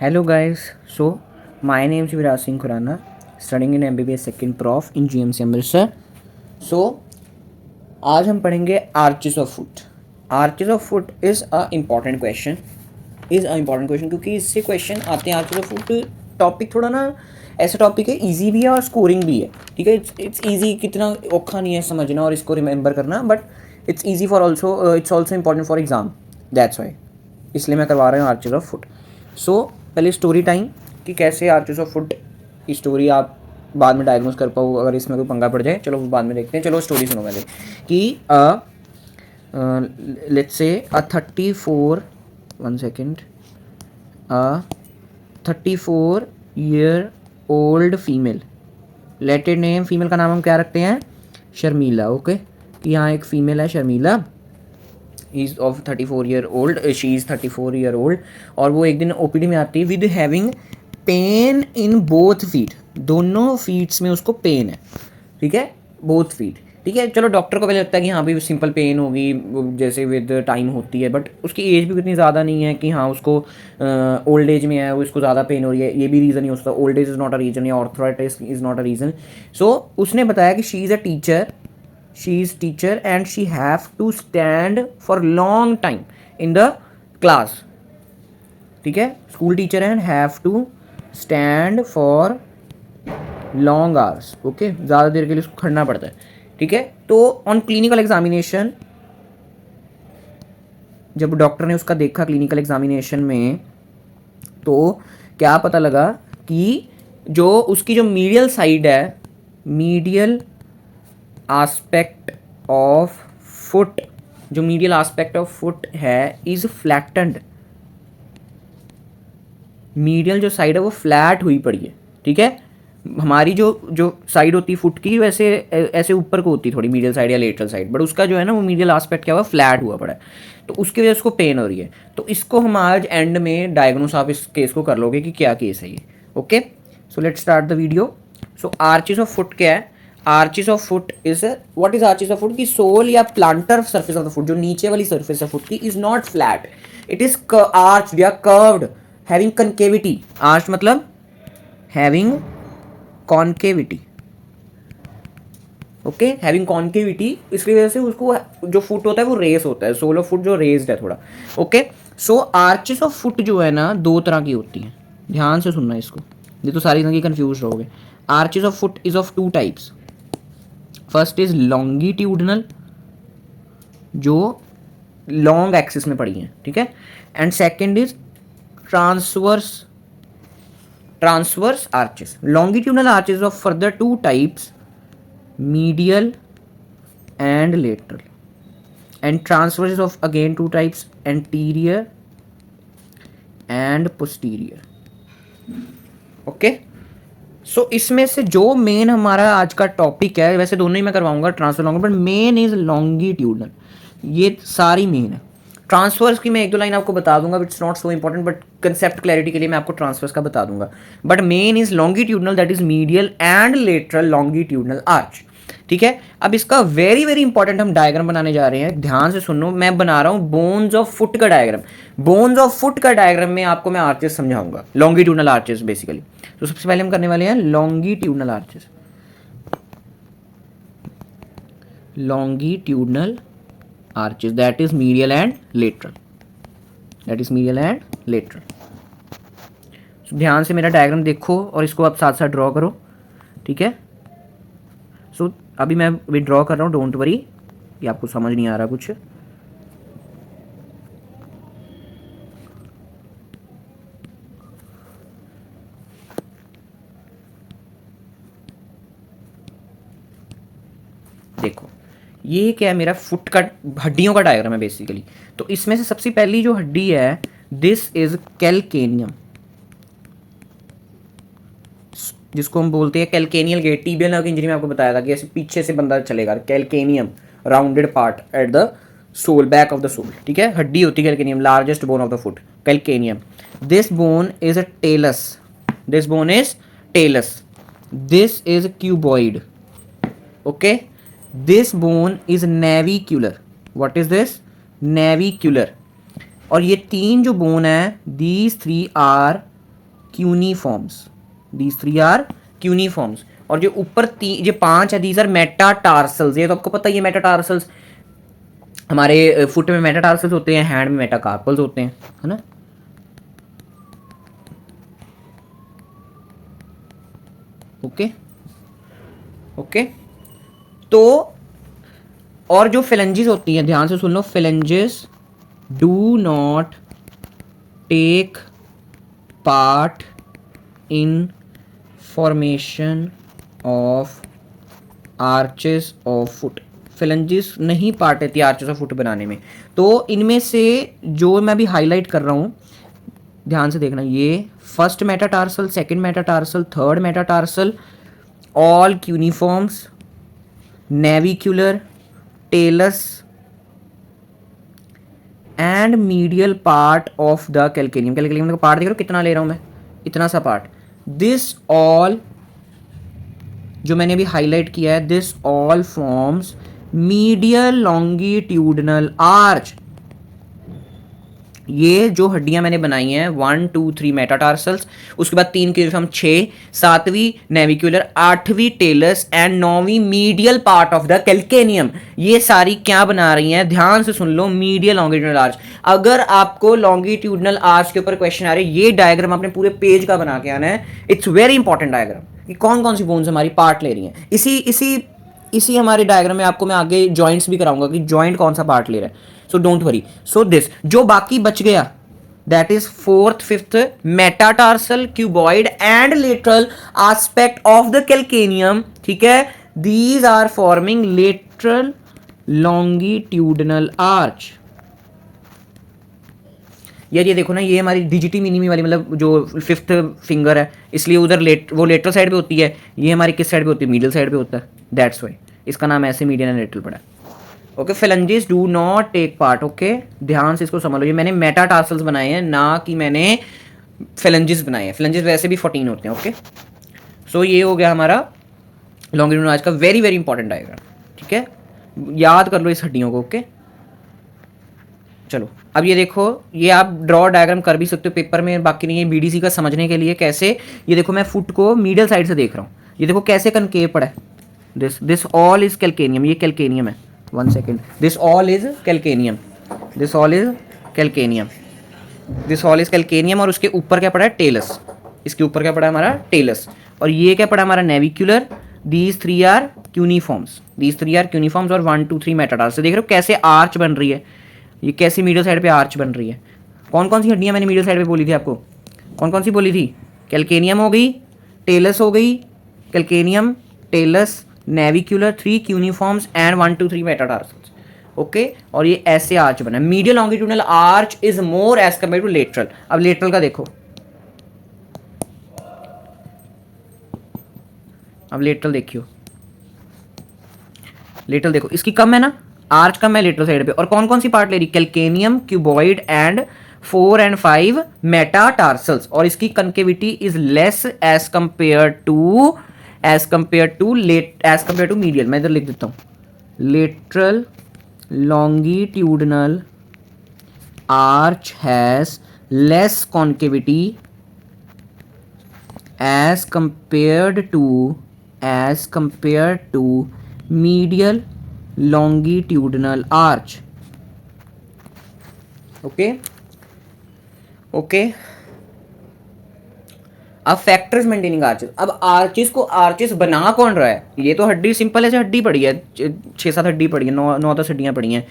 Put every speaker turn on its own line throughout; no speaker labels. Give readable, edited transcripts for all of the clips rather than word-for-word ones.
Hello guys, so my name is Viraj Singh Khurana, studying in MBBS second prof in GMC Amritsar. So आज हम पढ़ेंगे arches of foot. Arches of foot is a important question, क्योंकि इससे question आते हैं. Arches of foot topic थोड़ा ना ऐसा टॉपिक है, इजी भी है और स्कोरिंग भी है. ठीक है, इट्स ईजी, कितना औखा नहीं है समझना और इसको रिमेंबर करना, but it's easy for also, it's also important for exam. That's why इसलिए मैं करवा रहा हूँ आर्चेस ऑफ फुट. सो पहले स्टोरी टाइम कि कैसे आर्चेस ऑफ फुट की स्टोरी आप बाद में डायग्नोज कर पाओ अगर इसमें कोई पंगा पड़ जाए. चलो वो बाद में देखते हैं. चलो स्टोरी सुनो पहले कि let's say a 34 old female, लेटेड नेम. फीमेल का नाम हम क्या रखते हैं? शर्मिला. ओके, यहाँ एक फीमेल है Sharmila, is of 34 old, she is 34 और वो एक दिन ओपीडी में आती है with having pen in both feet. दोनों फीट्स में उसको पेन है. ठीक है, बोथ फीट. ठीक है, चलो डॉक्टर को पहले लगता है कि हाँ भाई सिंपल पेन होगी जैसे विद टाइम होती है, बट उसकी एज भी इतनी ज़्यादा नहीं है कि हाँ उसको ओल्ड एज में है वो इसको ज़्यादा पेन हो रही है. ये भी रीज़न नहीं हो सकता. Old age is not a reason या arthritis is not a reason. So उसने बताया कि she is a teacher, she is teacher and she have to stand for long time in the class. ठीक है, school teacher and have to stand for long hours. Okay, ज़्यादा देर के लिए उसको खड़ना पड़ता है. ठीक है, तो ऑन क्लिनिकल एग्जामिनेशन जब डॉक्टर ने उसका देखा क्लिनिकल एग्जामिनेशन में, तो क्या पता लगा कि जो उसकी जो मीडियल साइड है, मीडियल आस्पेक्ट ऑफ फुट, जो मीडियल आस्पेक्ट ऑफ फुट है इज फ्लैटेंड. मीडियल जो साइड है वो फ्लैट हुई पड़ी है. ठीक है, हमारी जो जो साइड होती है फुट की वैसे ऐसे ऊपर को होती है थोड़ी मीडियल साइड या लेटरल साइड, बट उसका जो है ना वो मीडियल आस्पेक्ट क्या हुआ, फ्लैट हुआ पड़ा है. तो उसकी वजह से उसको पेन हो रही है. तो इसको हम आज एंड में डायग्नोस आप इस केस को कर लोगे कि क्या केस है ये. Okay, so let's start the video. So arches of foot क्या है? Arches of foot is, what is arches of foot? की सोल या planter surface of the foot, जो नीचे वाली सरफेस है फुट की, is not flat, it is arched या कर्व्ड, हैविंग कनकेविटी. आर्च मतलब having concavity. Okay, having concavity. इसकी वजह से उसको जो फुट होता है वो रेस होता है, सोल ऑफ फुट जो रेस्ड है थोड़ा. Okay, so arches of foot जो है ना दो तरह की होती हैं. ध्यान से सुनना इसको, ये तो सारी तरह कंफ्यूज रहोगे. Arches of foot is of two types. First is longitudinal, जो लॉन्ग एक्सिस में पड़ी है. ठीक है, and second is transverse arches. Longitudinal arches of further two types, medial and lateral, and transverse of again two types, anterior and posterior. Okay, so इसमें से जो main हमारा आज का टॉपिक है, वैसे दोनों ही मैं करवाऊंगा transfer long, but main is longitudinal. ये सारी मेन है. ट्रांसफर्स की मैं एक दो लाइन आपको बता दूंगा, it's not so important, but concept clarity के लिए मैं आपको ट्रांसफर्स का बता दूंगा. But main is longitudinal, that is medial and lateral longitudinal arch. ठीक है, अब इसका वेरी वेरी इंपॉर्टेंट हम डायग्राम बनाने जा रहे हैं. ध्यान से सुनो, मैं बना रहा हूं बोन्स ऑफ फुट का डायग्राम. बोन्स ऑफ फुट का डायग्राम में आपको मैं आर्चेस समझाऊंगा, लॉन्गिट्यूडनल आर्चेस बेसिकली. तो सबसे पहले हम करने वाले हैं longitudinal arches. Longitudinal arches, that is medial and lateral, ध्यान से मेरा डायग्राम देखो और इसको आप साथ साथ ड्रॉ करो. ठीक है, सो अभी मैं ड्रॉ कर रहा हूँ, डोंट वरी कि आपको समझ नहीं आ रहा कुछ. देखो ये क्या है, मेरा फुट का हड्डियों का डायग्राम है बेसिकली. तो इसमें से सबसे पहली जो हड्डी है, दिस इज कैल्केनियम, जिसको हम बोलते हैं calcaneal gate. Tibial nerve injury में आपको बताया था कि ऐसे पीछे से बंदा चलेगा. Calcaneum rounded part at the sole, back of the sole. ठीक है, हड्डी होती है calcaneum, largest bone of the foot, calcaneum. This bone is a talus, this is cuboid. Okay, this bone is navicular. What is this? Navicular. और ये तीन जो bone है, these three are cuneiforms, these three are cuneiforms. और जो ऊपर जो 5 है दीज आर मेटाटार्सल्स। ये तो आपको पता ही है, मेटाटार्सल्स हमारे फुट में मेटाटार्सल्स होते हैं, हैंड में मेटाकार्पल्स होते हैं, है ना। Okay okay. तो और जो फेलेंजिस होती हैं, ध्यान से सुन लो, phalanges do not take part in formation of arches of foot. Phalanges नहीं पार्ट लेती आर्चेस ऑफ फुट बनाने में। तो इनमें से जो मैं अभी हाईलाइट कर रहा हूँ, ध्यान से देखना, ये first metatarsal, second metatarsal, third metatarsal, all cuneiforms, navicular, talus and medial part of the calcaneum. Calcaneum का पार्ट देख रहे हो कितना ले रहा हूं मैं, इतना सा पार्ट। दिस ऑल जो मैंने अभी हाईलाइट किया है, this all forms medial longitudinal arch. ये जो हड्डियां मैंने बनाई हैं 1 2 3 मेटाटार्सल्स, उसके बाद 3 क्यूनिफॉर्म 6, 7वीं नेविक्यूलर, 8वीं टेलस एंड 9वीं medial part of the calcaneum. ये सारी क्या बना रही हैं, ध्यान से सुन लो, मीडियल लॉन्गिट्यूडनल आर्च। अगर आपको लॉन्गिट्यूडनल आर्च के ऊपर क्वेश्चन आ रहे हैं, ये डायग्राम आपने पूरे पेज का बना के आना है। इट्स वेरी इंपॉर्टेंट डायग्राम कि कौन कौन सी बोन्स हमारी पार्ट ले रही हैं। इसी हमारे डायग्राम में आपको मैं आगे जॉइंट्स भी कराऊंगा कि जॉइंट कौन सा पार्ट ले रहा है। So don't worry. So this जो बाकी बच गया, that is 4th 5th metatarsal, cuboid and lateral aspect of the calcaneum. ठीक है, these are forming lateral longitudinal arch. यार ये देखो ना, ये हमारी डिजिटी मिनिमी वाली, मतलब जो 5th फिंगर है, इसलिए उधर वो लेटरल साइड पे होती है, ये हमारी किस साइड पे होती है, मिडिल साइड पे होता है। दैट्स वाई इसका नाम ऐसे मीडियन एंड लेटरल पड़ा है। Okay, phalanges do not take part. Okay, ध्यान से इसको समझ लो, ये मैंने मेटाटार्सल्स बनाए हैं, ना कि मैंने फेलेंजिस बनाए हैं। फेलेंजिस वैसे भी 14 होते हैं। ओके, सो ये हो गया हमारा लॉन्गिट्यूडनल आर्च का वेरी वेरी इंपॉर्टेंट डायग्राम। ठीक है, याद कर लो इस हड्डियों को। ओके, चलो अब ये देखो, ये आप ड्रॉ डायग्राम कर भी सकते हो पेपर में, बाकी नहीं है बीडीसी का समझने के लिए कैसे। ये देखो मैं फुट को मीडियल साइड से देख रहा हूँ, ये देखो कैसे कनकेव पड़ा है। दिस ऑल इज कैल्केनियम, ये कैल्केनियम है। 1 second, this all is calcaneum, this all is calcaneum, this all is calcaneum. और उसके ऊपर क्या पड़ा है, टेलस। इसके ऊपर क्या पड़ा है हमारा, टेलस। और ये क्या पड़ा हमारा, नेविक्यूलर। दीज 3 आर क्यूनिफॉर्म्स, दीज 3 आर क्यूनिफॉर्म्स और 1 2 3 मेटाटार्स। देख रहे हो कैसे आर्च बन रही है, ये कैसी मीडियल साइड पे आर्च बन रही है। कौन कौन सी हड्डियां मैंने मीडियल साइड पे बोली थी आपको, कौन कौन सी बोली थी, कैल्केनियम हो गई, टेलस हो गई, calcaneum, talus, navicular, 3 cuneiforms and 1 2 3 metatarsals. Okay, और ये ऐसे आर्च बना है। Medial longitudinal arch is more as compare to lateral. अब लेटरल का देखो, अब लेटरल देखियो, लेटरल देखो, इसकी कम है ना, आर्च कम है लेटरल साइड पे। और कौन कौन सी पार्ट ले रही, calcaneum, cuboid and 4 and 5 metatarsals. और इसकी concavity is less as compare to medial. मैं इधर लिख देता हूं, lateral longitudinal arch has less concavity as compare to medial longitudinal arch. Okay okay. अब फैक्टर्स मेंटेनिंग आर्चेस। अब आर्चेस को आर्चेस बना कौन रहा है, ये तो हड्डी सिंपल ऐसे हड्डी पड़ी है, 6-7 हड्डी पड़ी है, 9-10 हड्डियां पड़ी हैं।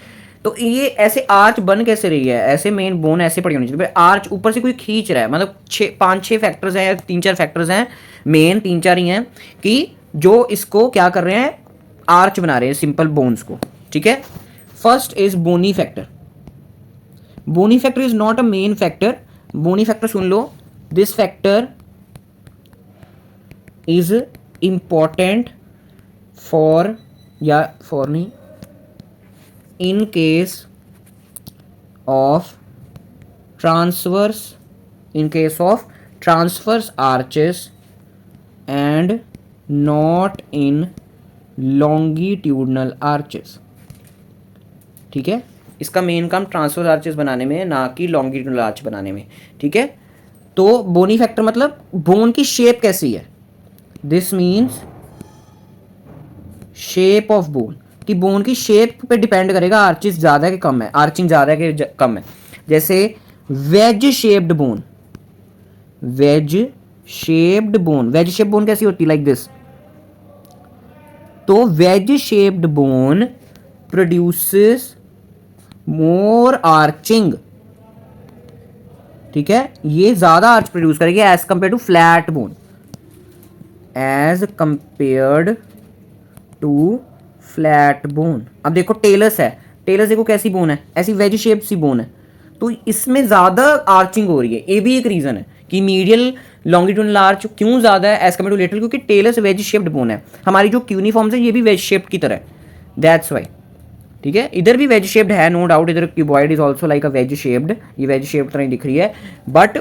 तो ये ऐसे आर्च बन कैसे रही है, ऐसे मेन बोन ऐसे पड़ी होनी चाहिए। आर्च ऊपर से कोई खींच रहा है, मतलब 5-6 फैक्टर्स हैं या 3-4 फैक्टर्स हैं, मेन 3-4 ही हैं कि जो इसको क्या कर रहे हैं, आर्च बना रहे हैं सिंपल बोन्स को। ठीक है, first is bony factor. Bony factor is not a main factor. Bony factor सुन लो, this factor is important for नहीं, in case of transverse arches and not in longitudinal arches. ठीक है, इसका मेन काम ट्रांसवर्स आर्चेस बनाने में, ना कि लॉन्गिट्यूडनल आर्च बनाने में। ठीक है, तो बोनी फैक्टर मतलब बोन की शेप कैसी है, this means shape of bone, कि बोन की शेप पे डिपेंड करेगा आर्चिस ज़्यादा है कि कम है, आर्चिंग ज़्यादा है कि कम है। जैसे wedge shaped bone, wedge shaped bone, wedge shaped bone कैसी होती है, लाइक दिस। तो wedge shaped bone produces more arching, ठीक है, ये ज्यादा आर्च प्रोड्यूस करेगी as compare to flat bone, as compared to flat bone. अब देखो टेलस है, टेलस देखो कैसी बोन है, ऐसी वेज शेप सी बोन है, तो इसमें ज्यादा आर्चिंग हो रही है। ये भी एक रीजन है कि मीडियल लॉन्गिट्यूडनल आर्च क्यों ज्यादा है एज कम्पेयर टू लेटरल, क्योंकि टेलस वेज शेप्ड बोन है। हमारी जो क्यूनिफॉर्म्स है ये भी वेज शेप्ड की तरह है, दैट्स वाई। ठीक है, इधर भी वेज शेप्ड है, नो डाउट, इधर cuboid is also like a wedge shaped, ये वेज शेप्ड तरह दिख रही है, बट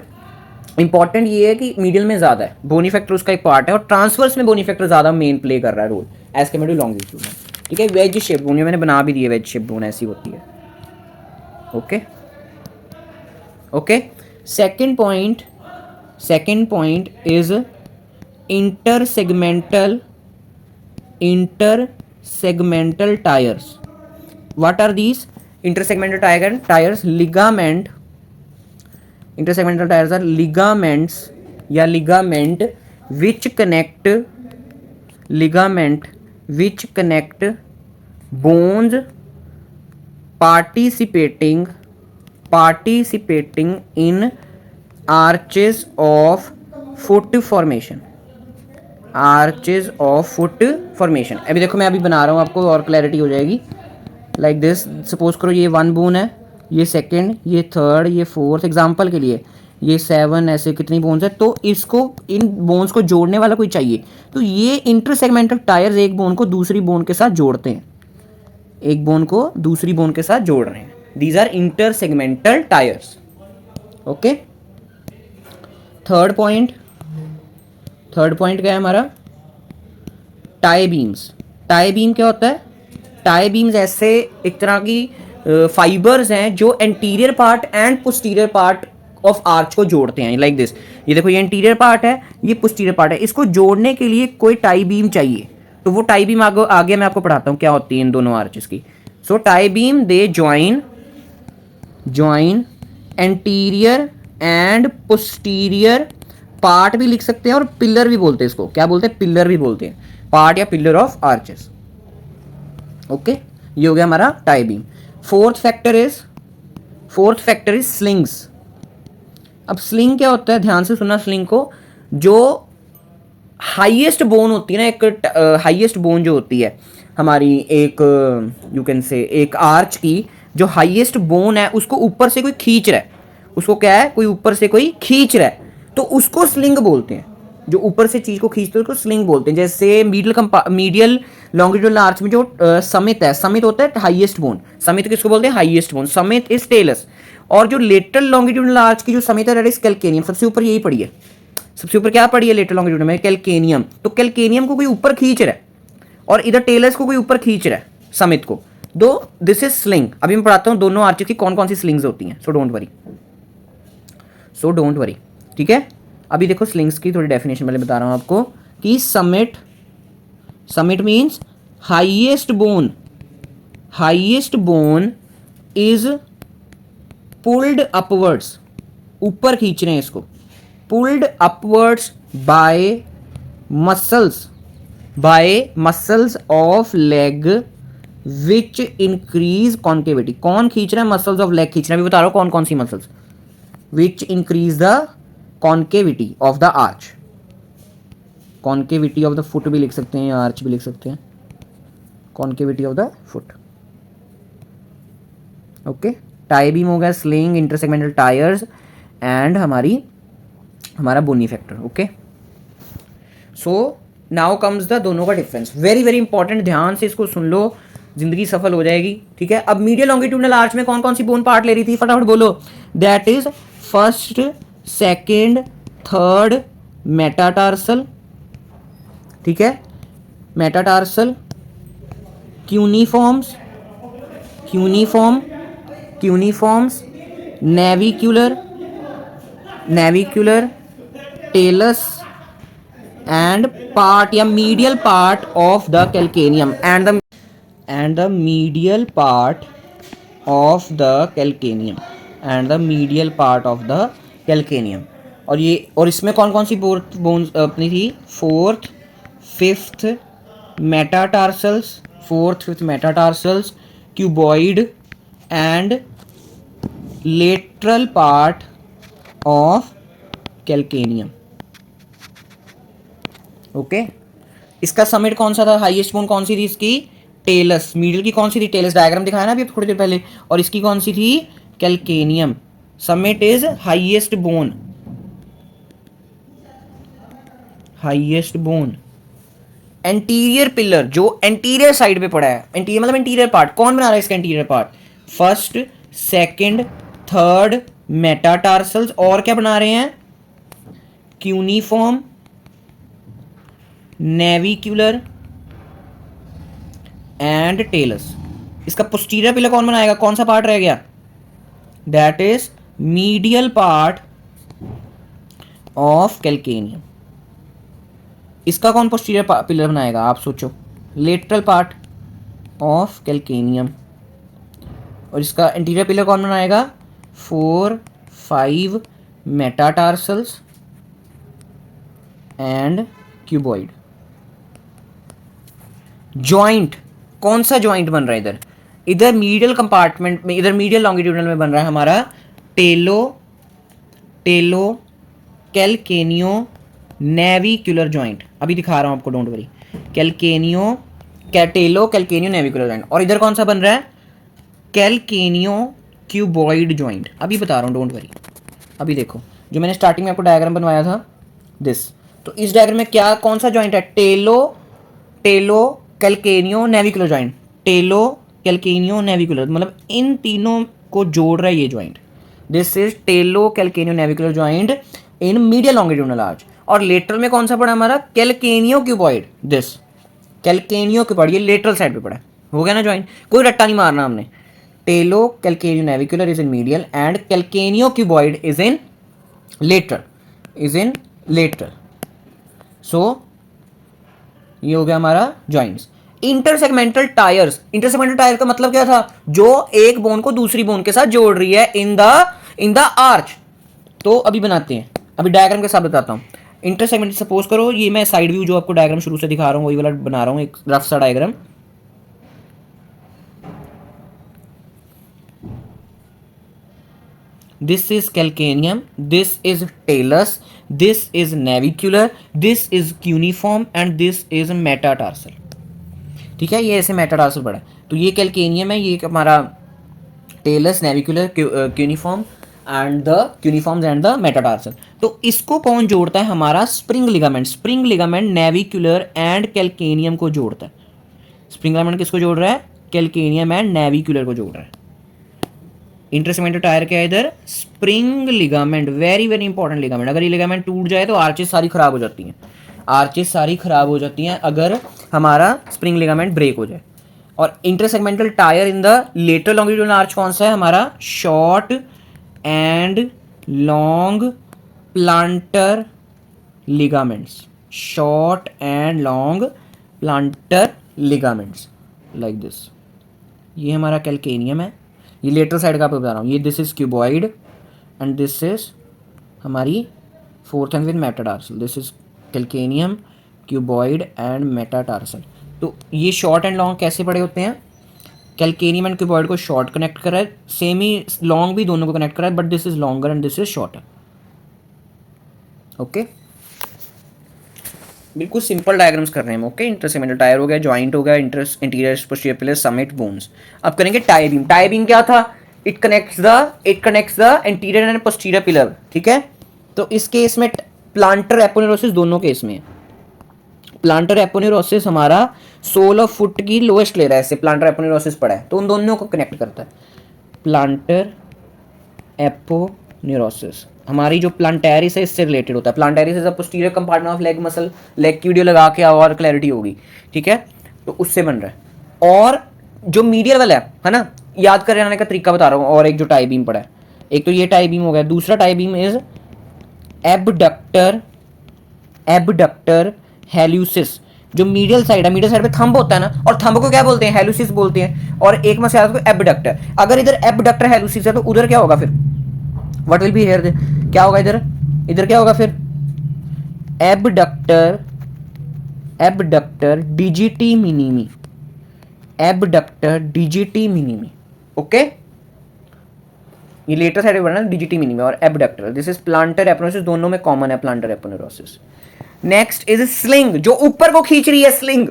इंपॉर्टेंट ये है कि मीडियल में ज्यादा है, बोनी फैक्टर उसका एक पार्ट है, और ट्रांसवर्स में बोनी फैक्टर ज्यादा मेन प्ले कर रहा है role as compare to longitude में। ठीक है, वेज शेप बोन मैंने बना भी दी है, वेज शेप बोन ऐसी होती है। Okay okay, second point is intersegmental tires. What are these intersegmental tires? Intersegmental tires are ligaments या ligament which connect bones participating in arches of foot formation, अभी देखो मैं अभी बना रहा हूँ, आपको और क्लैरिटी हो जाएगी। लाइक दिस, सपोज करो ये 1 बोन है, ये सेकंड, ये थर्ड, ये फोर्थ, एग्जांपल के लिए ये 7, ऐसे कितनी बोन्स है, तो इसको इन बोन्स को जोड़ने वाला कोई चाहिए, तो ये इंटरसेगमेंटल टायर्स एक बोन को दूसरी बोन के साथ जोड़ते हैं, एक बोन को दूसरी बोन के साथ जोड़ रहे हैं, these are intersegmental ties. Okay, third point क्या है हमारा, टाई बीम्स। टाई बीम क्या होता है, टाई बीम्स ऐसे एक तरह की फाइबर्स हैं जो anterior part and posterior part of arch को जोड़ते हैं, लाइक दिस। ये देखो ये एंटीरियर पार्ट है, ये पोस्टीरियर पार्ट है, इसको जोड़ने के लिए कोई टाई बीम चाहिए, तो वो टाई बीम आगे मैं आपको पढ़ाता हूँ क्या होती है इन दोनों आर्चेस की। So tie beam they join anterior and posterior part भी लिख सकते हैं, और पिलर भी बोलते हैं इसको, क्या बोलते हैं, पिलर भी बोलते हैं, पार्ट या पिलर ऑफ आर्चेस। ओके, ये हो गया हमारा tie beam. Fourth factor is slings. अब स्लिंग क्या होता है, ध्यान से सुनना स्लिंग को, जो हाईएस्ट बोन होती है ना, एक हाईएस्ट बोन जो होती है हमारी, एक यू कैन से एक आर्च की जो हाईएस्ट बोन है, उसको ऊपर से कोई खींच रहा है, उसको क्या है, कोई ऊपर से कोई खींच रहा है, तो उसको स्लिंग बोलते हैं, जो ऊपर से चीज को खींचते हैं उसको स्लिंग बोलते हैं। जैसे मीडियल लॉन्गिट्यूडनल आर्च में जो समित है, समित होता है हाईएस्ट बोन, समित किसको बोलते हैं, highest bone, summit is talus. और जो लेटरल लॉन्गिट्यूडनल आर्च की जो समित है दैट इज कैल्केनियम, सबसे ऊपर यही पड़ी है, सबसे ऊपर क्या पड़ी है लेटरल लॉन्गिट्यूडनल में, कैल्केनियम। तो कैल्केनियम को कोई ऊपर खींच रहा है और इधर टेलस को कोई ऊपर खींच रहा है, समित को, दो दिस इज स्लिंग। अभी मैं पढ़ाता हूँ दोनों आर्चेस की कौन कौन सी स्लिंग्स होती हैं, सो डोंट वरी, ठीक है। अभी देखो स्लिंग्स की थोड़ी डेफिनेशन पहले बता रहा हूं आपको, कि summit means highest bone is pulled upwards, ऊपर खींच रहे हैं इसको, pulled upwards bye muscles of leg which increase concavity. कौन खींच रहा है, मसल्स ऑफ लेग खींच रहे हैं, अभी बता रहा हूं कौन कौन सी muscles, which increase the concavity of the arch, concavity of the foot भी लिख सकते हैं या आर्च भी लिख सकते हैं, concavity of the foot. Okay, tie beam हो गया, स्लिंग, इंटरसेगमेंटल टायर्स एंड हमारा bony factor. Okay, so now comes the दोनों का डिफरेंस, वेरी वेरी इंपॉर्टेंट, ध्यान से इसको सुन लो, जिंदगी सफल हो जाएगी। ठीक है, अब मीडियल लॉन्गिट्यूडनल आर्च में कौन कौन सी बोन पार्ट ले रही थी, फटाफट बोलो, that is first, second, third, metatarsal, ठीक है, metatarsal, cuneiforms, navicular, navicular talus and part या medial part of the calcaneum and the medial part of the calcaneum and the medial part of the calcaneum. और इसमें कौन कौन सी bones अपनी थी? Fourth fifth metatarsals, cuboid and lateral part of calcaneum. Okay, इसका summit कौन सा था? हाईएस्ट बोन कौन सी थी इसकी? टेलस। मिडिल की कौन सी थी? टेलस। डायग्राम दिखाया ना अभी थोड़ी देर पहले। और इसकी कौन सी थी? Calcaneum. Summit is highest bone, highest bone. Anterior pillar जो एंटीरियर साइड पे पड़ा है, एंटीरियर मतलब एंटीरियर पार्ट, कौन बना रहा है इसका anterior part? First, second, third metatarsals, और क्या बना रहे हैं? Cuneiform, navicular and talus. इसका पोस्टीरियर पिलर कौन बनाएगा? कौन सा पार्ट रह गया? That is medial part of calcaneum. इसका कौन पोस्टीरियर पिलर बनाएगा? आप सोचो। Lateral part of calcaneum. और इसका इंटीरियर पिलर कौन बनाएगा? 4, 5 मेटाटार्सल्स एंड क्यूबॉइड। जॉइंट, कौन सा जॉइंट बन रहा है इधर? इधर मीडियल कंपार्टमेंट में, इधर मीडियल लॉन्गिट्यूडनल में बन रहा है हमारा टेलो कैल्केनियो नेविकुलर जॉइंट। अभी दिखा रहा हूं आपको, don't worry. Talo calcaneo navicular joint. और इधर कौन सा बन रहा है? Calcaneo cuboid joint. अभी बता रहा हूं, डोंट वरी। अभी देखो, जो मैंने स्टार्टिंग में आपको डायग्राम बनवाया था दिस, तो इस डायग्राम में क्या कौन सा जॉइंट है? Talo calcaneo navicular joint. Talo calcaneo navicular मतलब इन तीनों को जोड़ रहा है ये joint. This is talo calcaneo navicular joint in medial longitudinal arch. और लेटरल में कौन सा पड़ा हमारा? Calcaneo cuboid. This calcaneo cuboid, ये लेटरल साइड पे पड़ा है। हो गया ना जॉइंट? कोई रट्टा नहीं मारना हमने। Talo calcaneo navicular is in medial and calcaneo cuboid is in lateral. So ये हो गया हमारा joints. Intersegmental ties. Intersegmental tie का मतलब क्या था? जो एक बोन को दूसरी बोन के साथ जोड़ रही है इन द आर्च। तो अभी बनाते हैं, अभी डायग्राम के साथ बताता हूँ। इंटरसेगमेंट, सपोज करो ये मैं साइड व्यू जो आपको डायग्राम शुरू से दिखा रहा हूँ वही वाला बना रहा हूँ, एक रफ सा diagram. This is calcaneum, this is talus, this is navicular, this is cuneiform and this is metatarsal। ठीक है, ये ऐसे मेटाटार्सल पड़ा है। तो ये कैल्केनियम है, ये हमारा talus, navicular, cuneiform and the metatarsal. तो इसको कौन जोड़ता है? हमारा spring ligament. Spring ligament navicular and calcaneum को जोड़ता है। स्प्रिंग लिगामेंट किसको जोड़ रहा है? कैल्केनियम एंड नेविकुलर को जोड़ रहा है। इंटरसेगमेंटल टायर क्या है इधर? Spring ligament, very very important ligament. अगर ये लिगामेंट टूट जाए तो आर्चेस सारी खराब हो जाती हैं। आर्चेस सारी खराब हो जाती हैं अगर हमारा स्प्रिंग लिगामेंट ब्रेक हो जाए। और intersegmental tyre in the lateral longitudinal arch कौन सा है हमारा? Short and long planter ligaments. Short and long planter ligaments like this. ये हमारा कैल्केनियम है, ये लेटरल साइड का आपको बता रहा हूँ। ये this is cuboid and this is हमारी fourth and fifth metatarsal. This is calcaneum, cuboid and metatarsal. तो ये शॉर्ट एंड लॉन्ग कैसे पड़े होते हैं? कैल्केनियम एंड क्यूबॉइड को शॉर्ट कनेक्ट करा है, सेम ही लॉन्ग भी दोनों को कनेक्ट करा है, but this is longer and this is shorter. Okay, बिल्कुल सिंपल डायग्राम्स कर रहे हैं हम। ओके, इंटरसेगमेंटल टायर हो गया, जॉइंट हो गया, interior posterior pillar, summit, bones. अब करेंगे टाई बीम। टाई बीम क्या था? It connects the anterior and posterior pillar. ठीक है, तो इस केस में प्लांटर एपोनेरोसिस दोनों केस में। प्लांटर एपोनेरोसिस हमारा सोल ऑफ फुट की लोएस्ट लेयर है, ऐसे प्लांटर एपोनेरोसिस पड़ा है, तो उन दोनों को कनेक्ट करता है। प्लांटर एपोनेरोसिस हमारी जो प्लांटेरिस है इससे रिलेटेड होता है। Plantaris is a posterior compartment of leg muscle. Leg की वीडियो लगा के और क्लैरिटी होगी। ठीक है, तो उससे बन रहा है। और जो मीडियल वाला है ना, याद कर आने का तरीका बता रहा हूँ। और एक जो टाई बीम पड़ा है, एक तो ये टाई बीम हो गया, दूसरा tie beam is abductor, abductor hallucis, जो मीडियल साइड है, मीडियल साइड पे थंब होता है ना, और थंब को क्या बोलते हैं, हेल्यूसिस बोलते हैं, और एक में से आता है एबडक्टर। अगर इधर एबडक्टर हेल्यूसिस है तो उधर क्या होगा फिर, व्हाट विल बी हियर, क्या होगा इधर, इधर क्या होगा फिर, abductor, abductor डिजिटी minimi, abductor डिजिटी minimi. Okay, ये लेटर साइड में डिजिटी मिनिमी और एबडक्टर, दिस इज प्लांटर एपोनेरोसिस, दोनों में कॉमन है प्लांटर एपोनेरोसिस। नेक्स्ट इज स्लिंग, जो ऊपर को खींच रही है स्लिंग,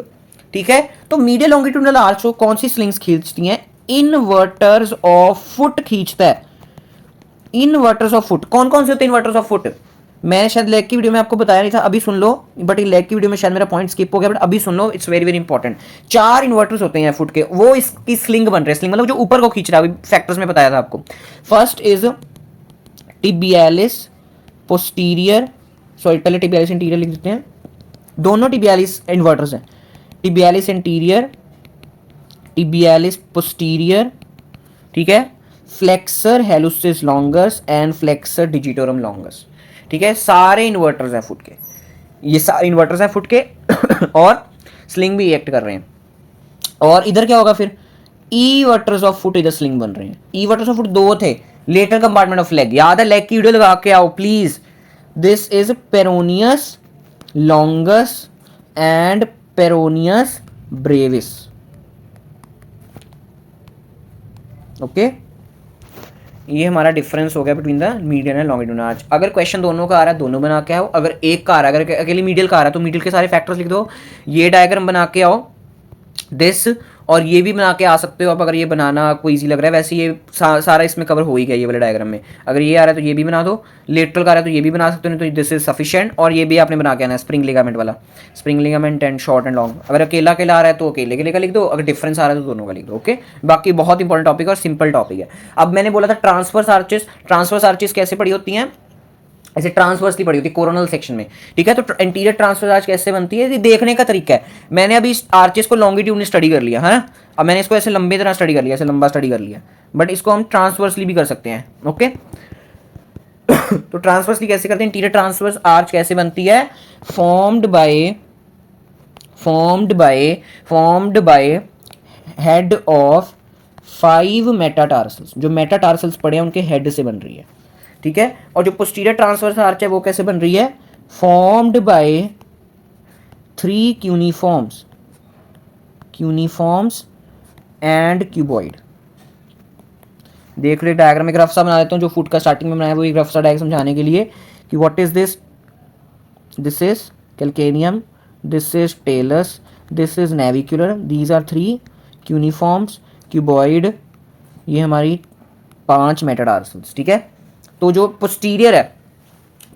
ठीक है। तो मीडियल लॉन्गिट्यूडनल आर्च को कौन सी स्लिंग्स खींचती हैं, इनवर्टर्स ऑफ फुट खींचता है, इनवर्टर्स ऑफ फुट। कौन कौन से होते हैं इन्वर्टर्स ऑफ फुट, मैंने शायद लेग की वीडियो में आपको बताया नहीं था, अभी सुन लो, बट लेग की वीडियो में शायद मेरा पॉइंट स्किप हो गया, बट अभी सुन लो, it's very very important. 4 invertors होते हैं फुट के, वो इसकी स्लिंग बन रहे हैं, स्लिंग मतलब जो ऊपर को खींच रहा है, फैक्टर्स में बताया था आपको। First is tibialis posterior, sorry पहले टिबियालिस इंटीरियर लिख देते हैं, दोनों टिबियालिस इन्वर्टर्स हैं, टिबियालिस इंटीरियर, टिबियालिस पोस्टीरियर, ठीक है, flexor hallucis longus and flexor digitorum longus, ठीक है। सारे इन्वर्टर्स हैं फुट के, ये सारे इन्वर्टर्स हैं फुट के और स्लिंग भी एक्ट कर रहे हैं। और इधर क्या होगा फिर, ईवर्टर्स ऑफ फुट, इधर स्लिंग बन रहे हैं। ईवर्टर्स ऑफ फुट 2 थे, लेटर कंपार्टमेंट ऑफ लेग, याद है, लेग की वीडियो लगा के आओ please. This is peroneus longus and peroneus Brevis, okay. ये हमारा डिफरेंस हो गया between the medial and longitudinal arch. अगर क्वेश्चन दोनों का आ रहा है दोनों बना के आओ, अगर एक का आ रहा है, अगर अकेले मीडियल का आ रहा है तो मीडियल के सारे फैक्टर्स लिख दो, ये डायग्राम बना के आओ, दिस, और ये भी बना के आ सकते हो आप, अगर ये बनाना कोई इजी लग रहा है। वैसे ये सारा इसमें कवर हो ही गया ये वाले डायग्राम में। अगर ये आ रहा है तो ये भी बना दो, लेटरल का आ रहा है तो ये भी बना सकते हो, नहीं तो दिस इज सफिशिएंट। और ये भी आपने बना के आना है, स्प्रिंग लिगामेंट वाला, spring ligament and short and long. अगर अकेला अकेला आ रहा है तो अकेले अकेले का लिख दो, अगर डिफरेंस आ रहा है तो दोनों का लिख दो, ओके। बाकी बहुत इंपॉर्टेंट टॉपिक और सिंपल टॉपिक है। अब मैंने बोला था ट्रांसवर्स आर्चेस, ट्रांसवर्स आर्चेस कैसे पड़ी होती हैं, ऐसे ट्रांसवर्सली पड़ी होती है कोरोनल सेक्शन में, ठीक है। तो एंटीरियर ट्रांसवर्स आर्च कैसे बनती है, ये देखने का तरीका है। मैंने अभी आर्चेस को लॉन्गिट्यूड स्टडी कर लिया है, अब मैंने इसको ऐसे लंबे तरह स्टडी कर लिया, ऐसे लंबा स्टडी कर लिया, बट इसको हम ट्रांसवर्सली भी कर सकते हैं, ओके। तो ट्रांसवर्सली कैसे करते हैं, इंटीरियर ट्रांसवर्स आर्च कैसे बनती है, formed by head of 5 metatarsals, जो मेटाटार्सल्स पड़े हैं उनके हेड से बन रही है, ठीक है। और जो पोस्टीरियर ट्रांसवर्स आर्च है वो कैसे बन रही है, formed by 3 cuneiforms and cuboid. देख लो डायग्राम, एक रफ सा बना देता हूँ जो फुट का स्टार्टिंग में बनाया वो, एक रफ सा डायग्राम समझाने के लिए कि what is this, this is calcaneum, this is talus, this is navicular, these are 3 cuneiforms, cuboid, ये हमारी 5 मेटाटार्सल्स, ठीक है। तो जो पोस्टीरियर है,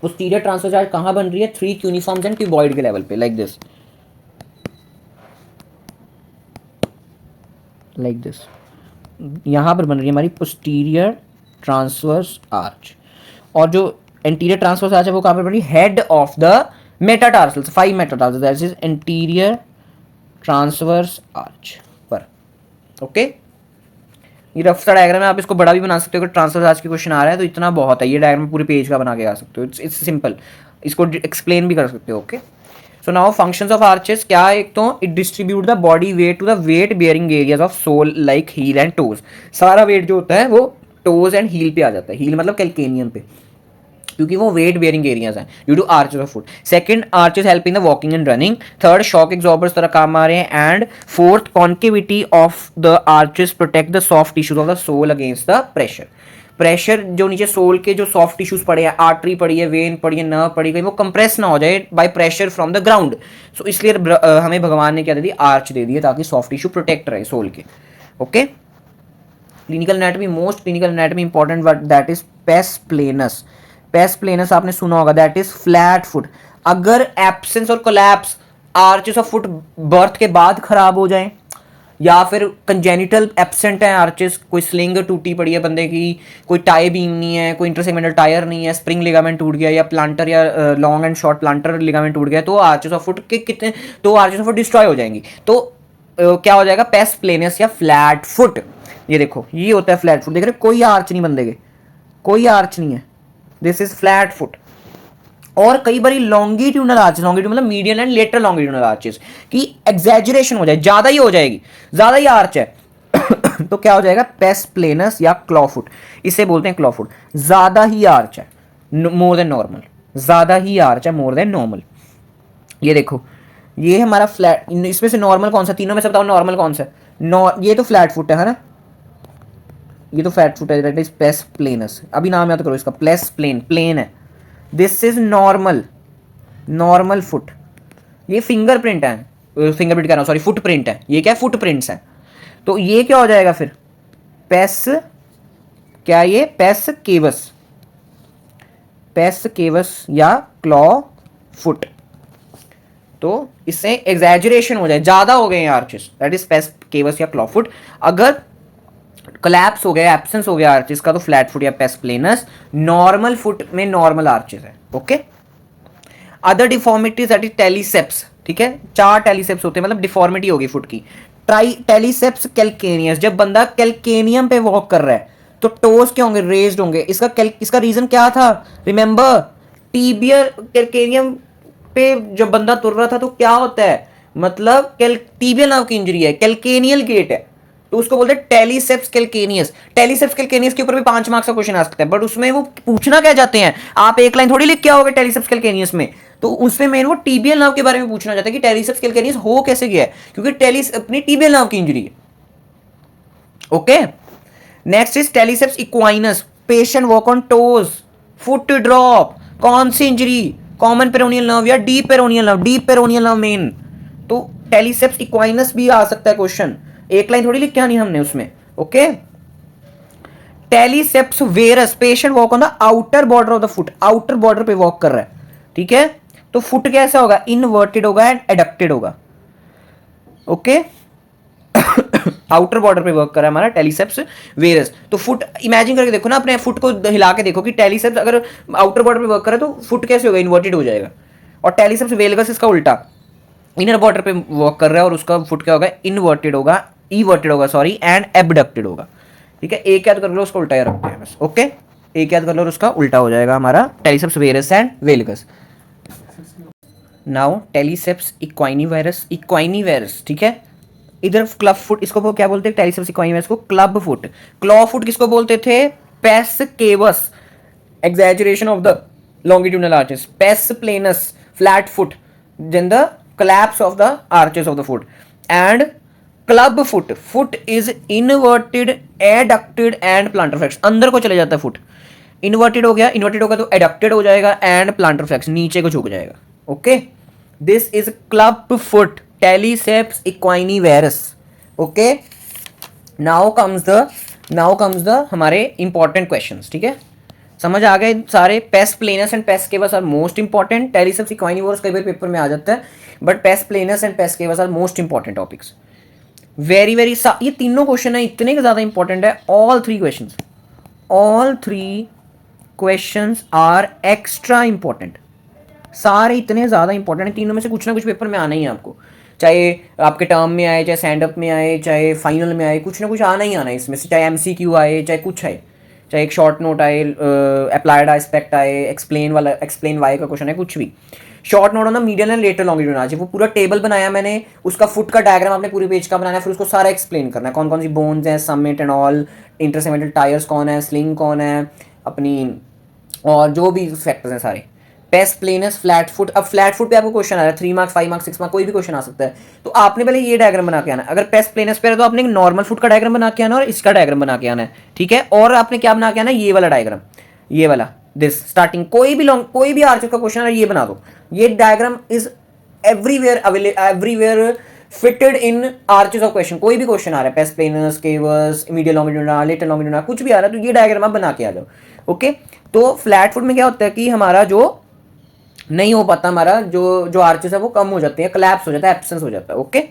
पोस्टीरियर ट्रांसवर्स आर्च कहाँ बन रही है, 3 क्यूनिफॉर्म्स एंड क्यूबॉइड के लेवल पे, लाइक दिस, लाइक दिस, यहाँ पर बन रही है हमारी पोस्टीरियर ट्रांसवर्स आर्च। और जो एंटीरियर ट्रांसवर्स आर्च है वो कहाँ पर बन रही है, head of the metatarsals, 5 metatarsals, that is anterior transverse arch पर, ओके। ये रफ सा डायग्राम है, आप इसको बड़ा भी बना सकते हो अगर ट्रांसवर्स आर्च की क्वेश्चन आ रहा है तो इतना बहुत है, ये डायग्राम पूरे पेज का बना के आ सकते हो, इट्स सिंपल, इसको एक्सप्लेन भी कर सकते हो, okay. So now functions of arches क्या है, एक तो it distribute the body weight to the weight bearing areas of sole like heel and toes. सारा वेट जो होता है वो टोज एंड हील पे आ जाता है, हील मतलब कैल्केनियम पे, क्योंकि वो वेट बेयरिंग एरियाज हैं due to arches of foot. Second, arches help in the walking and running. Third, shock absorbers तरह काम आ रहे हैं। And fourth, concavity of the arches protect the soft tissues of the sole against the pressure. Pressure जो नीचे soul के जो soft tissues पड़े हैं, आर्टरी पड़ी है, वेन पड़ी है, नर्व पड़ी गई, वो कंप्रेस ना हो जाए by pressure from the ground. So इसलिए हमें भगवान ने क्या दे दी, आर्च दे दी है ताकि सॉफ्ट टिश्यू प्रोटेक्ट रहे सोल के, okay. Clinical anatomy, most clinical anatomy important word, that is pes planus. Pes planus आपने सुना होगा, दैट इज फ्लैट फुट। अगर एब्सेंस और collapse arches of foot birth के बाद खराब हो जाए, या फिर कंजेनिटल एब्सेंट है आर्चेस, कोई स्लिंग टूटी पड़ी है बंदे की, कोई टाई बीम नहीं है, कोई इंटरसेगमेंटल टायर नहीं है, स्प्रिंग लिगामेंट टूट गया, या प्लांटर या long and short planter ligament टूट गया, तो आर्चेस ऑफ फुट के कितने, तो आर्चेस ऑफ फुट डिस्ट्रॉय हो जाएंगी। तो क्या हो जाएगा, पेस प्लेनस या फ्लैट फुट। ये देखो, ये होता है फ्लैट फुट, देख रहे कोई आर्च नहीं बंदे के, कोई आर्च नहीं है, दिस इज फ्लैट फुट, और कई बार लॉन्गिट्यूडनल आर्चेस, लॉन्गिट्यूड मतलब median and lateral longitudinal arches की एग्जैजरेशन हो जाए, ज्यादा ही हो जाएगी, ज्यादा ही आर्च है तो क्या हो जाएगा, पेस प्लेनस या क्लॉफुट, इसे बोलते हैं क्लॉफुट। ज्यादा ही आर्च है, मोर देन नॉर्मल, ज्यादा ही आर्च है मोर देन नॉर्मल। ये देखो, ये हमारा फ्लैट, इसमें से नॉर्मल कौन सा, तीनों में से बताओ नॉर्मल कौन सा है? ये तो फ्लैट फुट है ना, ये तो फ्लैट फुट है, दैट इज पेस प्लेनस। अभी नाम याद करो इसका, प्लेस प्लेन, प्लेन है। This is normal, normal foot. ये फिंगरप्रिंट है, फिंगरप्रिंट कह रहा हूँ, सॉरी फुटप्रिंट है, ये क्या है, फुटप्रिंट्स है। तो ये क्या हो जाएगा फिर, पेस, क्या ये पेस केवस, पेस केवस या क्लॉ फुट। तो इससे एग्जैजरेशन हो जाए, ज्यादा हो गए आर्चेस, दैट इज पेस केवस या क्लॉ फुट। अगर कोलैप्स हो गया, एब्सेंस हो गया आर्चेस का, तो फ्लैट फुट या पेस प्लेनस। नॉर्मल फुट में नॉर्मल आर्चेस है, okay. Other deformities that is talipes, ठीक है, 4 टेलीसेप्स होते हैं, मतलब डिफॉर्मिटी होगी फुट की। ट्राई टेलीसेप्स कैल्केनियस, जब बंदा कैल्केनियम पे वॉक कर रहा है तो टोस क्या होंगे, रेज्ड होंगे। इसका रीजन क्या था, रिमेंबर, टीबियल कैल्केनियम पे जब बंदा तुर रहा था तो क्या होता है, मतलब टीबियल नाव की इंजरी है, कैल्केनियल गेट है, तो उसको बोलते हैं टेलीसेप्स कैल्केनियस। टेलीसेप्स कैल्केनियस के ऊपर भी 5 मार्क्स का क्वेश्चन आ सकता है, बट उसमें वो पूछना क्या चाहते हैं, आप एक लाइन थोड़ी लिख के आओगे टेलीसेप्स कैल्केनियस में, तो उसमें मेन वो टीबियल नाव के बारे में पूछना चाहता है कि टेलीसेप्स कैल्केनियस हो कैसे गया है, क्योंकि टेलीस अपनी टीबियल नाव की इंजरी है, okay. Next is talipes equinus, patient walk on toes, foot drop, कौन सी इंजरी, कॉमन पेरोनियल नर्व या deep peroneal nerve, deep peroneal nerve main. तो टेलीसेप्स इक्वाइनस भी आ सकता है क्वेश्चन, एक लाइन थोड़ी लिख के आनी हमने उसमें, okay. Talipes varus, patient walk on the outer border of the foot, outer border पे वॉक कर रहा है, ठीक है, तो फुट कैसा होगा, इनवर्टेड होगा एंड एडक्टेड होगा, ओके। आउटर बॉर्डर पे वर्क कर रहा है हमारा टेलीसेप्स वेरस। तो फुट इमेजिन करके देखो ना, अपने फुट को हिला के देखो कि टेलीसेप्स अगर आउटर बॉर्डर पे वर्क करे तो फुट कैसे होगा, इन्वर्टेड हो जाएगा। और टेलीसेप्स वेलगस इसका उल्टा, इनर बॉर्डर पे वर्क कर रहा है और उसका फुट क्या होगा, इनवर्टेड होगा, ईवर्टेड होगा सॉरी, एंड एबडक्टेड होगा, ठीक है। एक याद कर लो, उसको उल्टा रखते हैं बस, ओके। एक याद कर लो, उसका उल्टा हो जाएगा हमारा टेलीसेप्स वेरस एंड वेलगस। नाउ टेलीसेप्स इक्वाइनीवायरस, इक्वाइनीवायरस, ठीक है। इधर क्लब फुट, इसको क्या बोलते हैं, टेलीसेप्स इक्वाइनीवायरस को क्लब फुट। क्लॉ फुट किसको बोलते थे, pace केवस, exaggeration of the longitudinal arches, pes planus, flat foot, then the collapse of the arches of the foot, and club foot, foot is inverted, adducted and plantar flex, अंदर को चले जाता है foot, inverted हो गया, inverted होगा तो adducted हो जाएगा एंड प्लांटर फ्लेक्स नीचे को झुक जाएगा, okay. This is club foot, talipes equinovarus, okay. Now comes the हमारे इंपॉर्टेंट क्वेश्चंस, ठीक है, समझ आ गए सारे। Pes planus and pes cavus are most important, talipes equinovarus कई बार पेपर में आ जाता है, but pes planus and pes cavus are most important topics, very very. ये तीनों क्वेश्चन है, इतने ज्यादा इंपॉर्टेंट है, all three questions are extra important, सारे इतने ज़्यादा इंपॉर्टेंट हैं, तीनों में से कुछ ना कुछ पेपर में आना ही है आपको, चाहे आपके टर्म में आए, चाहे स्टैंड अप में आए, चाहे फाइनल में आए, कुछ ना कुछ आना ही आना है इसमें से, चाहे एमसीक्यू आए, चाहे कुछ आए, चाहे एक शॉर्ट नोट आए, अप्लाइड एस्पेक्ट आए, एक्सप्लेन वाई का क्वेश्चन है, कुछ भी। Short note on the medial and later longitude आज वो पूरा टेबल बनाया मैंने, उसका फुट का डायग्राम आपने पूरे पेज का बनाना है, फिर उसको सारा एक्सप्लेन करना है, कौन कौन सी बोन्स हैं, समिट एंड ऑल, इंटरसेमेंटल टायर्स कौन है, स्लिंग कौन है अपनी, और जो भी फैक्टर्स हैं सारे। पेस प्लेनस, फ्लैट फुट, अब फ्लैट फुट पे आपको क्वेश्चन आ रहा है 3 मार्क्स 5 मार्क्स 6 मार्क्स कोई भी क्वेश्चन आ सकता है, तो आपने पहले ये डायग्राम बना के आना है। अगर पेस प्लेनस पे है तो आपने एक नॉर्मल फुट का डायग्राम बना के आना और इसका डायग्राम बना के आना है, ठीक है। और आपने क्या बना के आना है, ये वाला डायग्राम, ये वाला, दिस स्टार्टिंग, कोई भी आर्चर का क्वेश्चन है ये बना दो, ये diagram is everywhere fitted in arches of question, कोई भी क्वेश्चन आ रहा है, pes planus, cavus, medial longitudinal, later longitudinal, कुछ भी आ रहा है तो ये डायग्राम आप बना के आ जाओ, ओके। तो फ्लैट फुट में क्या होता है कि हमारा जो नहीं हो पाता, हमारा जो आर्चेस है वो कम हो जाते हैं, कोलैप्स हो जाता है, एब्सेंस हो जाता है, okay.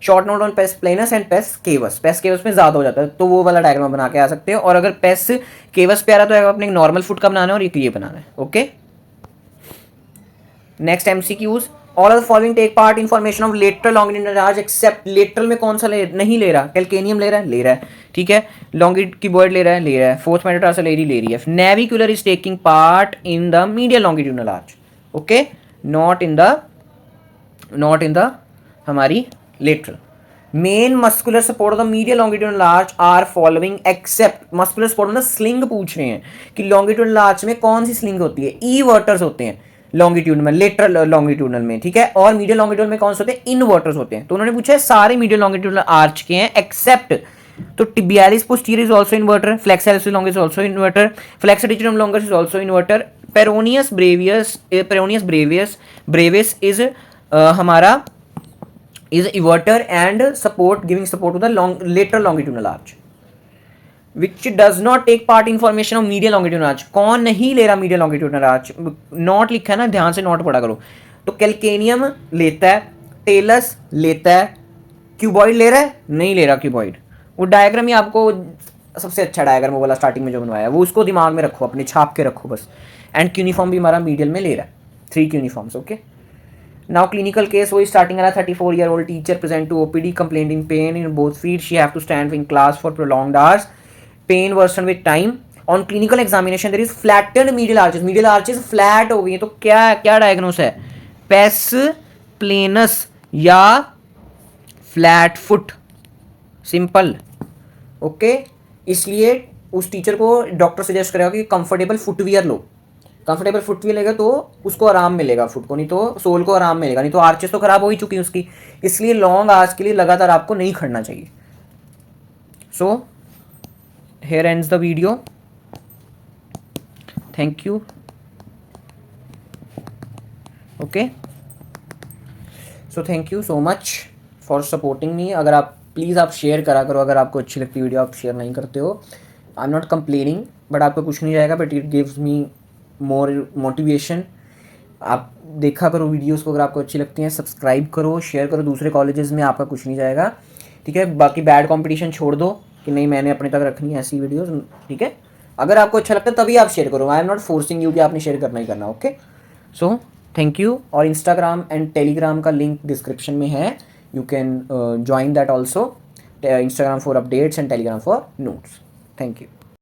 Short note on pes planus and pes cavus में ज्यादा हो जाता है, तो वो वाला डायग्राम बना के आ सकते हैं। और अगर पेस केवस पे आ रहा है तो अपने नॉर्मल फुट का बनाना है और ये बनाना है, okay. Next MCQs, all of the following take part in formation of lateral longitudinal arch except, lateral में कौन सा नहीं ले रहा, कैल्केनियम ले रहा है, ठीक है, लॉन्गिट्यूड ले रहा है, फोर्थ मेटाटार्सल एरी ले रही है, navicular is taking part in the medial longitudinal arch, okay, not in the हमारी lateral. Main muscular support of the medial longitudinal arch are following except muscular support मतलब स्लिंग पूछ रहे हैं कि लॉन्गिट्यूडनल आर्च में कौन सी स्लिंग होती है, ईवर्टर्स होते हैं लॉन्गिट्यूड में, लेटरल लॉन्गिट्यूडनल में, ठीक है, और मीडियल लॉन्गिट्यूडनल में कौन से होते हैं, इनवर्टर्स होते हैं। तो उन्होंने पूछा है सारे मीडियल लॉन्गिट्यूडनल आर्च के हैं एक्सेप्ट, तो tibialis posterior is also inverter, flexalis longus is also inverter, flexor digitorum longus is also inverter, peroneus brevis is हमारा is inverter and giving support to the lateral longitudinal arch which does not take part in formation of medial longitudinal arch। कौन नहीं ले रहा medial longitudinal arch, not लिखा है ना, ध्यान से नॉट पढ़ा करो। तो कैल्केनियम लेता है, टेलस लेता है, क्यूबॉइड ले रहा है, नहीं ले रहा क्यूबॉइड। वो डायग्राम ही आपको सबसे अच्छा डायग्राम वो वाला स्टार्टिंग में जो बनवाया वो उसको दिमाग में रखो, अपने छाप के रखो बस। एंड क्यूनिफॉर्म भी हमारा मीडियल में ले रहा है, 3 cuneiforms. Okay, now clinical case वही स्टार्टिंग वाला 34 year old teacher present to OPD complaining pain in both feet, she have to stand in class for prolonged hours, pain worsen with time, on clinical examination there is flattened medial arches flat हो गई है। तो क्या diagnose है, pes planus या flat foot, simple. Okay, इसलिए उस teacher को डॉक्टर सजेस्ट करेगा कि कंफर्टेबल फुटवियर लो, कंफर्टेबल फुटवियर लेगा तो उसको आराम मिलेगा, फुट को, नहीं तो सोल को आराम मिलेगा, नहीं तो आर्चेस तो खराब हो ही चुकी है उसकी। इसलिए लॉन्ग आवर्स के लिए लगातार आपको नहीं खड़ना चाहिए। सो here ends the video, thank you। okay, so thank you so much for supporting me। अगर आप प्लीज़ आप शेयर करा करो, अगर आपको अच्छी लगती वीडियो आप शेयर नहीं करते हो, I am not complaining but आपको कुछ नहीं जाएगा, but it gives me more motivation. आप देखा करो वीडियोस को, अगर आपको अच्छी लगती हैं सब्सक्राइब करो, शेयर करो दूसरे कॉलेजेस में, आपका कुछ नहीं जाएगा, ठीक है। बाकी बैड कंपटीशन छोड़ दो कि नहीं मैंने अपने तक रखनी है ऐसी वीडियोस, ठीक है। अगर आपको अच्छा लगता है तभी आप शेयर करो, I am not forcing you कि आपने शेयर करना ही करना। Okay, so thank you. और इंस्टाग्राम एंड टेलीग्राम का लिंक डिस्क्रिप्शन में है, you can join that also, Instagram for updates and Telegram for notes. Thank you.